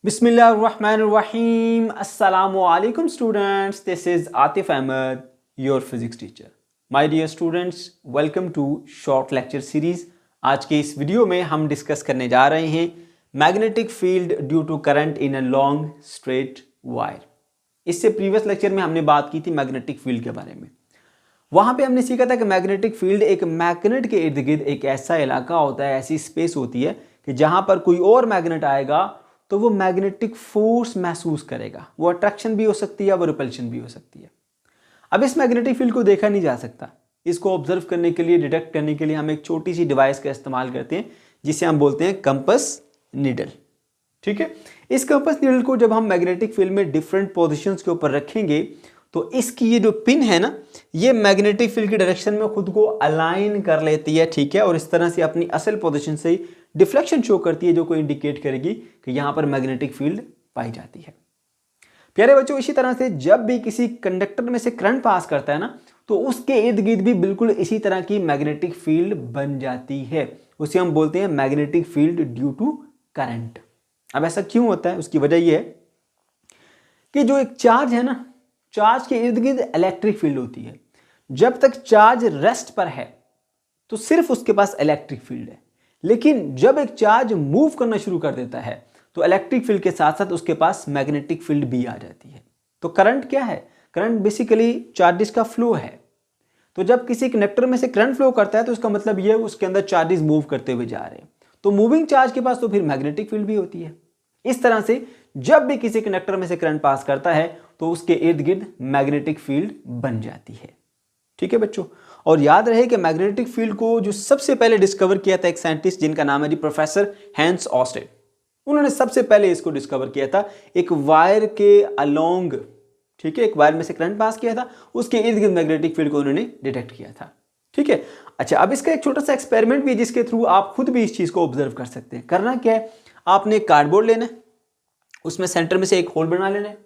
बिस्मिल्लाहिर्रहमानिर्रहीम अस्सलामुअलैकुम students, this is Atif Ahmad, your physics teacher. My dear students, welcome to short lecture series. आज के इस वीडियो में हम डिस्कस करने जा रहे हैं magnetic field due to current in a long straight wire. इससे प्रीवियस लेक्चर में हमने बात की थी मैग्नेटिक फील्ड के बारे में। वहां पे हमने सीखा था कि मैग्नेटिक फील्ड एक मैग्नेट के इर्द गिर्द एक ऐसा इलाका होता है, ऐसी स्पेस होती है कि जहां पर कोई और मैग्नेट आएगा तो वो मैग्नेटिक फोर्स महसूस करेगा। वो अट्रैक्शन भी हो सकती है, वो रिपल्शन भी हो सकती है। अब इस मैग्नेटिक फील्ड को देखा नहीं जा सकता। इसको ऑब्जर्व करने के लिए, डिटेक्ट करने के लिए हम एक छोटी सी डिवाइस का इस्तेमाल करते हैं जिसे हम बोलते हैं कंपास नीडल। ठीक है, इस कंपास नीडल को जब हम मैग्नेटिक फील्ड में डिफरेंट पोजिशंस के ऊपर रखेंगे तो इसकी ये जो पिन है ना, ये मैग्नेटिक फील्ड की डायरेक्शन में खुद को अलाइन कर लेती है। ठीक है, और इस तरह से अपनी असल पोजीशन से डिफ्लेक्शन शो करती है, जो को इंडिकेट करेगी कि यहां पर मैग्नेटिक फील्ड पाई जाती है। प्यारे बच्चों, इसी तरह से जब भी किसी कंडक्टर में से करंट पास करता है ना, तो उसके इर्द गिर्द भी बिल्कुल इसी तरह की मैग्नेटिक फील्ड बन जाती है। उसे हम बोलते हैं magnetic field due to current. अब ऐसा क्यों होता है? उसकी वजह यह है कि जो एक चार्ज है ना, चार्ज के इर्द गिर्द इलेक्ट्रिक फील्ड होती है। जब तक चार्ज रेस्ट पर है तो सिर्फ उसके पास इलेक्ट्रिक फील्ड है, लेकिन जब एक चार्ज मूव करना शुरू कर देता है तो इलेक्ट्रिक फील्ड के साथ साथ उसके पास मैग्नेटिक फील्ड भी आ जाती है। तो करंट क्या है? करंट बेसिकली चार्जेस का फ्लो है। तो जब किसी कनेक्टर में से करंट फ्लो करता है तो उसका मतलब यह है उसके अंदर चार्जेस मूव करते हुए जा रहे हैं। तो मूविंग चार्ज के पास तो फिर मैग्नेटिक फील्ड भी होती है। इस तरह से जब भी किसी कनेक्टर में से करंट पास करता है तो उसके इर्द गिर्द मैग्नेटिक फील्ड बन जाती है। ठीक है बच्चों, और याद रहे कि मैग्नेटिक फील्ड को जो सबसे पहले डिस्कवर किया था एक साइंटिस्ट जिनका नाम है जी प्रोफेसर हैंस ऑस्टेड। उन्होंने सबसे पहले इसको डिस्कवर किया था एक वायर के अलोंग। ठीक है, एक वायर में से करंट पास किया था, उसके इर्द गिर्द मैग्नेटिक फील्ड को उन्होंने डिटेक्ट किया था। ठीक है, अच्छा, अब इसका एक छोटा सा एक्सपेरिमेंट भी है जिसके थ्रू आप खुद भी इस चीज को ऑब्जर्व कर सकते हैं। करना क्या है, आपने एक कार्डबोर्ड लेना है, उसमें सेंटर में से एक होल बना लेना है,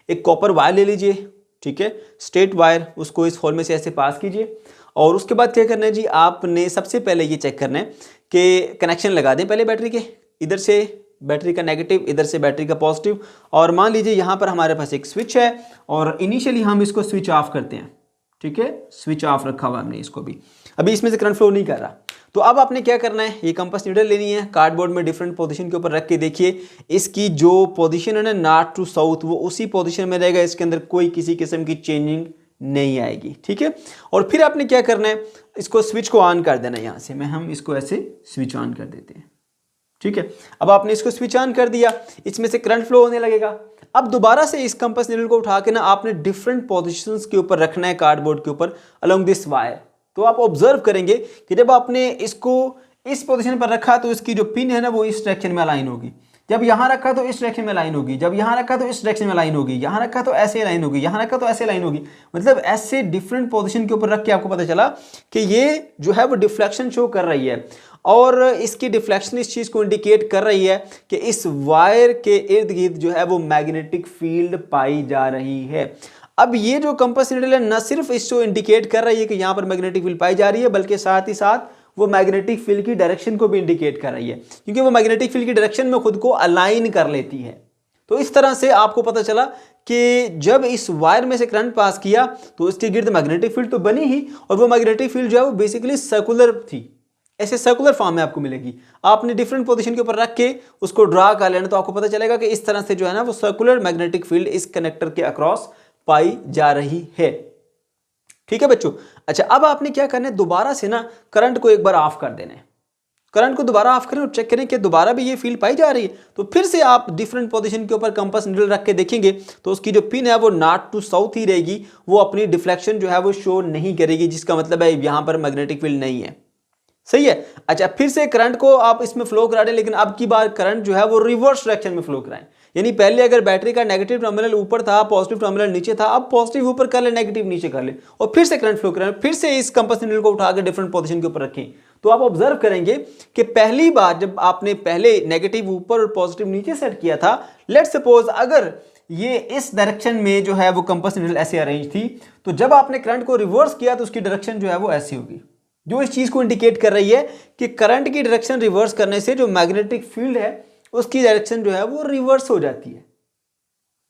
एक कॉपर वायर ले लीजिए। ठीक है, स्ट्रेट वायर, उसको इस होल में से ऐसे पास कीजिए और उसके बाद क्या करना है जी, आपने सबसे पहले ये चेक करना है कि कनेक्शन लगा दें पहले बैटरी के। इधर से बैटरी का नेगेटिव, इधर से बैटरी का पॉजिटिव, और मान लीजिए यहाँ पर हमारे पास एक स्विच है और इनिशियली हम इसको स्विच ऑफ करते हैं। ठीक है, स्विच ऑफ रखा हुआ हमने इसको भी, अभी इसमें से करंट फ्लो नहीं कर रहा। तो अब आपने क्या करना है, ये कंपास नीडल लेनी है, कार्डबोर्ड में डिफरेंट पोजीशन के ऊपर रख के देखिए इसकी जो पोजीशन है ना, नॉर्थ टू साउथ, वो उसी पोजीशन में रहेगा। इसके अंदर कोई किसी किस्म की चेंजिंग नहीं आएगी। ठीक है, और फिर आपने क्या करना है, इसको स्विच को ऑन कर देना। यहां से हम इसको ऐसे स्विच ऑन कर देते हैं। ठीक है, अब आपने इसको स्विच ऑन कर दिया, इसमें से करंट फ्लो होने लगेगा। अब दोबारा से इस कंपास नीडल को उठा के ना आपने डिफरेंट पोजीशंस के ऊपर रखना है कार्डबोर्ड के ऊपर अलोंग दिस वायर। तो आप ऑब्जर्व करेंगे कि जब आपने इसको इस पोजीशन पर रखा तो इसकी जो पिन है ना, वो इस डायरेक्शन में अलाइन होगी। जब यहां रखा तो इस डायरेक्शन में लाइन होगी, जब यहां रखा तो इस डायरेक्शन में लाइन होगी, यहां रखा तो ऐसे लाइन होगी, यहां रखा तो ऐसे लाइन होगी। मतलब ऐसे डिफरेंट पोजीशन के ऊपर रख के आपको पता चला कि ये जो है वो डिफ्लेक्शन शो कर रही है, और इसकी डिफ्लेक्शन इस चीज को इंडिकेट कर रही है कि इस वायर के इर्द गिर्द जो है वो मैग्नेटिक फील्ड पाई जा रही है। अब ये जो कंपास नीडल है न सिर्फ इसको इंडिकेट कर रही है कि यहां पर मैग्नेटिक फील्ड पाई जा रही है, बल्कि साथ ही साथ वो मैग्नेटिक फील्ड की डायरेक्शन को भी इंडिकेट कर रही है, क्योंकि वो मैग्नेटिक फील्ड की डायरेक्शन में खुद को अलाइन कर लेती है। तो इस तरह से आपको पता चला कि जब इस वायर में से करंट पास किया तो इसके गिर्द मैग्नेटिक फील्ड तो बनी ही, और वो मैग्नेटिक फील्ड जो है वो बेसिकली सर्कुलर थी, ऐसे सर्कुलर फॉर्म में आपको मिलेगी। आपने डिफरेंट पोजीशन के ऊपर रख के उसको ड्रा कर लेना तो आपको पता चलेगा कि इस तरह से जो है ना वो सर्कुलर मैग्नेटिक फील्ड इस कनेक्टर के अक्रॉस पाई जा रही है। ठीक है बच्चों, अच्छा, अब आपने क्या करना है, दोबारा से ना करंट को एक बार ऑफ कर देना है। करंट को दोबारा ऑफ करें और चेक करें कि दोबारा भी ये फील्ड पाई जा रही है। तो फिर से आप डिफरेंट पोजीशन के ऊपर कंपास नीडल रख के देखेंगे तो उसकी जो पिन है वो नॉर्थ टू साउथ ही रहेगी, वो अपनी डिफ्लेक्शन जो है वो शो नहीं करेगी, जिसका मतलब है यहां पर मैग्नेटिक फील्ड नहीं है। सही है, अच्छा, फिर से करंट को आप इसमें फ्लो करा दें, लेकिन अब की बार करंट जो है वो रिवर्स डायरेक्शन में फ्लो कराएं। यानी पहले अगर बैटरी का नेगेटिव टर्मिनल ऊपर था, पॉजिटिव टर्मिनल नीचे था, अब पॉजिटिव ऊपर कर ले, नेगेटिव नीचे कर ले, और फिर से करंट फ्लो कराएं। फिर से इस कंपास नीडल को उठा के डिफरेंट पोजीशन के ऊपर रखें तो आप ऑब्जर्व करेंगे कि पहली बार जब आपने पहले नेगेटिव ऊपर और पॉजिटिव नीचे सेट किया था, लेट्स सपोज अगर ये इस डायरेक्शन में जो है वो कंपास नीडल ऐसे अरेंज थी, तो जब आपने करंट को रिवर्स किया तो उसकी डायरेक्शन जो है वो ऐसी होगी, जो इस चीज को इंडिकेट कर रही है कि करंट की डायरेक्शन रिवर्स करने से जो मैग्नेटिक फील्ड है उसकी डायरेक्शन जो है वो रिवर्स हो जाती है।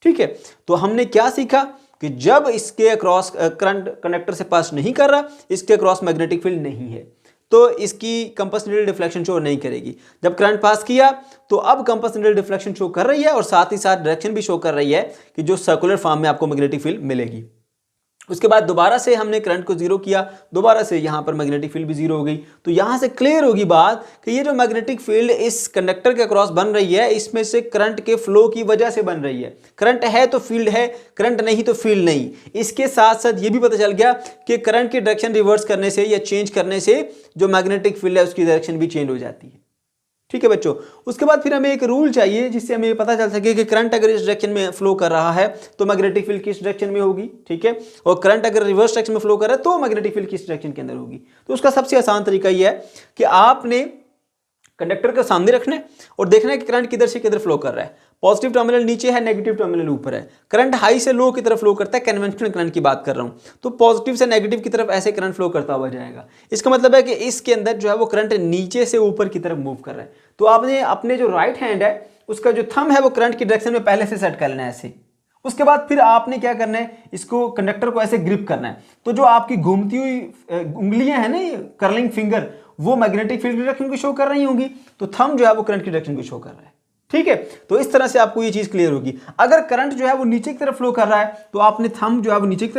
ठीक है, तो हमने क्या सीखा कि जब इसके अक्रॉस करंट कंडक्टर से पास नहीं कर रहा, इसके अक्रॉस मैग्नेटिक फील्ड नहीं है, तो इसकी कंपास नीडल डिफ्लेक्शन शो नहीं करेगी। जब करंट पास किया तो अब कंपास नीडल डिफ्लेक्शन शो कर रही है और साथ ही साथ डायरेक्शन भी शो कर रही है कि जो सर्कुलर फॉर्म में आपको मैग्नेटिक फील्ड मिलेगी। उसके बाद दोबारा से हमने करंट को जीरो किया, दोबारा से यहां पर मैग्नेटिक फील्ड भी जीरो हो गई। तो यहां से क्लियर होगी बात कि ये जो मैग्नेटिक फील्ड इस कंडक्टर के अक्रॉस बन रही है, इसमें से करंट के फ्लो की वजह से बन रही है। करंट है तो फील्ड है, करंट नहीं तो फील्ड नहीं। इसके साथ साथ ये भी पता चल गया कि करंट की डायरेक्शन रिवर्स करने से या चेंज करने से जो मैग्नेटिक फील्ड है उसकी डायरेक्शन भी चेंज हो जाती है। ठीक है बच्चों, उसके बाद फिर हमें एक रूल चाहिए जिससे हमें पता चल सके कि करंट अगर इस डायरेक्शन में फ्लो कर रहा है तो मैग्नेटिक फील्ड किस डायरेक्शन में होगी। ठीक है, और करंट अगर रिवर्स डायरेक्शन में फ्लो कर रहा है तो मैग्नेटिक फील्ड किस डायरेक्शन के अंदर होगी। तो उसका सबसे आसान तरीका यह है कि आपने कंडक्टर के सामने रखना है और देखना है कि करंट किधर से किधर फ्लो कर रहा है। पॉजिटिव टर्मिनल नीचे है, नेगेटिव टर्मिनल ऊपर है। करंट हाई से लो की तरफ फ्लो करता है, कन्वेंशनल करंट की बात कर रहा हूं, तो पॉजिटिव से नेगेटिव की तरफ ऐसे करंट फ्लो करता हुआ जाएगा। इसका मतलब है कि इसके अंदर जो है वो करंट नीचे से ऊपर की तरफ मूव कर रहा है। तो आपने अपने जो राइट हैंड है उसका जो थंब है वो करंट की डायरेक्शन में पहले से सेट कर लेना है ऐसे। उसके बाद फिर आपने क्या करना है, इसको कंडक्टर को ऐसे ग्रिप करना है। तो जो आपकी घूमती हुई उंगलियां हैं ना, ये कर्लिंग फिंगर, वो मैग्नेटिक फील्ड की डायरेक्शन को शो कर रही होंगी, तो थंब जो है वो करंट की डायरेक्शन को शो कर रहा है। ठीक है, तो इस तरह से आपको ये चीज क्लियर होगी। अगर करंट जो है वो नीचे की तरफ फ्लो कर रहा है तो आपने थंब जो है वो नीचे की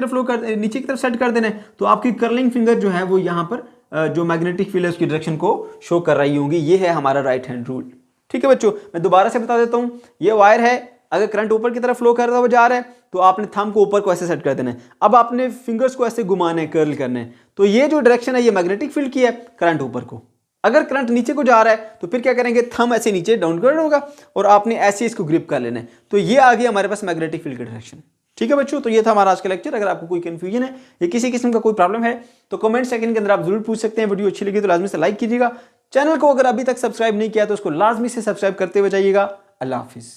तरफ सेट कर देना है। तो आपकी कर्लिंग फिंगर जो है वो यहां पर जो मैग्नेटिक फील्ड है उसकी डायरेक्शन को शो कर रही होंगी। ये है हमारा राइट हैंड रूल। ठीक है बच्चों, मैं दोबारा से बता देता हूं, ये वायर है, अगर करंट ऊपर की तरफ फ्लो कर रहा है, वो जा रहा है, तो आपने थंब को ऊपर को ऐसे सेट कर देना है। अब आपने फिंगर्स को ऐसे घुमाना है, कर्ल करना है। तो ये जो डायरेक्शन है ये मैग्नेटिक फील्ड की है, करंट ऊपर को। अगर करंट नीचे को जा रहा है तो फिर क्या करेंगे, थंब ऐसे नीचे डाउनवर्ड होगा और आपने ऐसे इसको ग्रिप कर लेना है। तो ये आ गया हमारे पास मैग्नेटिक फील्ड की डायरेक्शन। ठीक है बच्चों, तो ये था हमारा आज का लेक्चर। अगर आपको कोई कंफ्यूजन है या किसी किस्म का कोई प्रॉब्लम है तो कमेंट सेकंड के अंदर आप जरूर पूछ सकते हैं। वीडियो अच्छी लगी तो लाजमी से लाइक कीजिएगा। चैनल को अगर अभी तक सब्सक्राइब नहीं किया तो उसको लाजमी से सब्सक्राइब करते हुए जाइएगा। अल्लाह हाफिज।